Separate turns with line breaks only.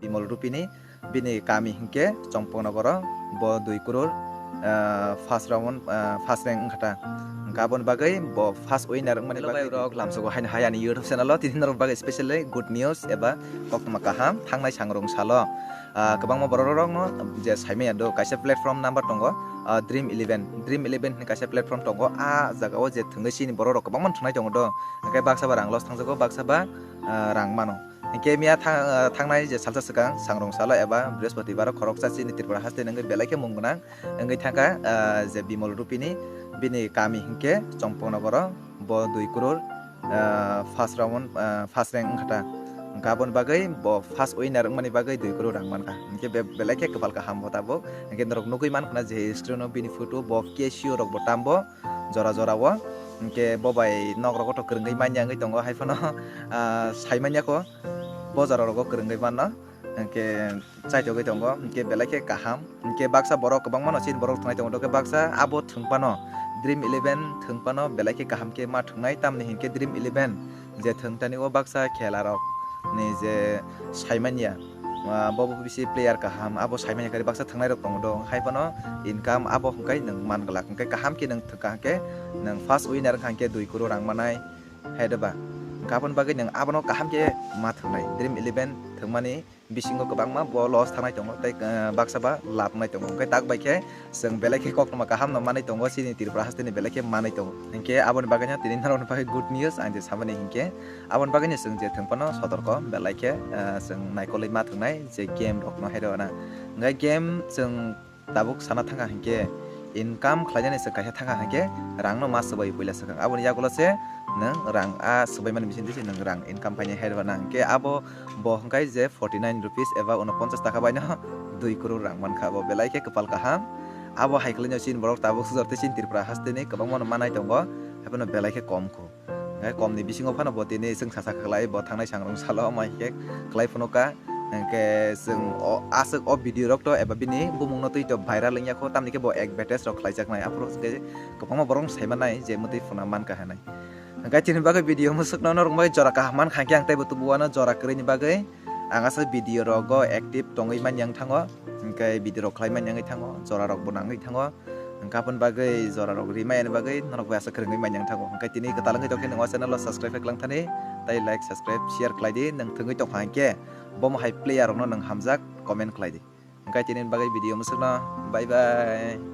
Bimol Rupini bini kami hingke Chongpongnogoro bo 2 crore first round first rank khata gabon bagai bo first winner mani bagai rok lamsogo hain hayani YouTube channel lo tin rok bagai especially good news eba koktoma kaham thangnai sangrong salo kabangma borok rok no je saimaya do kaisa platform number tongo Dream11 ni kaisa platform tongo a jaga o je thungai sini borok rok kabangman thunai tongo do kai baksa ba rang los thangjago baksa ba rang mano Kemia thangnai je salsa sekang sangrong salo eba brisbatibar khoroksa chini Tripura haste nang belai munggunang ngai thangka je Bimol Rupini bini kami hingke Chongpongnogoro bo 2 crore first round first rank khata gabon bagai bo first winner mani bagai 2 crore rang manka ke belai kepal ka ham botabo ke norok nugui man khna je screen bini photo bo casio rok botambo jora jora wo ke bobai nok rok to krngai manya ngai tongo haifono saimanya ko bozar rok krngai manno ke chai jogai tongo ke belai kaham ke baksa borok kabang mano sin borok thunai tongo ke baksa abo thungpano Dream11 thungpano belai kaham ke ma thungnai tamni hinke Dream11 je thungtani o baksa khela rok ni je saimanya bobo bisi player kaham abo saimanya kari baksa thungnai rok tongo do haifano income abo hungkai nang mangalak hungkai kaham ke nang thukang ke nang first winner khangke 2 crore rang manai haidaba gabon bagai nang abono kaham ke ma thungnai Dream11 thungmani bisingo kabangma bo loss thanai tongo tai baksa ba lap nai tongo hungkai tak baike seng belai koktoma kaham na manai tongo sini Tripura haste ni belai manai tongo hingke abon baganya tini naron bagai good news anje samani hingke abon baganya seng je thungpano sotorko belai seng naikolai ma thungnai je game rok no haidona ngai game seng tabuk sana thanga hingke income khlaijani se kaisa thanga hingke rang no mas sabai puila sakang abon yagulo se nang rang a sabai man bisin disi nang rang income paine haidona hingke abo bo hingkai je 49 rupees eba 49 taka baino 2 crore rang mankha bo belai kepal kaham abo haiklinyo sin borok tabuk sujarte sin Tripura haste ni kabangma manai tongo haibano belai kom ko ngai kom ni bisingo phano bo tini seng sasa khlai bo thangnai sangrong salo mai ke khlai phonoka ke seng asuk o video rok to eba bini bumung no tui to viral nya ko tamni ke bo advertise rok khlaijak nai approach ke kabangma borong saimanai je muti phona manka hanai ngai tini bagai video musuk no rong bai jora kahman khangke ang tai butu buana jora krini bagai angasa video rogo active tongoi man yang thango hingkai video rok khlai man yang thango jora rok bonangai thango hingkapun bagai jora rok rimai bagai norok basa krengai man yang thango hingkai tini ketalangai toke nang channel lo subscribe klang thani tai like subscribe share khlai di nang thungoi tong hangke bom hai player rok no nang hamjak comment khlai di hingkai tini bagai video musuk no bye bye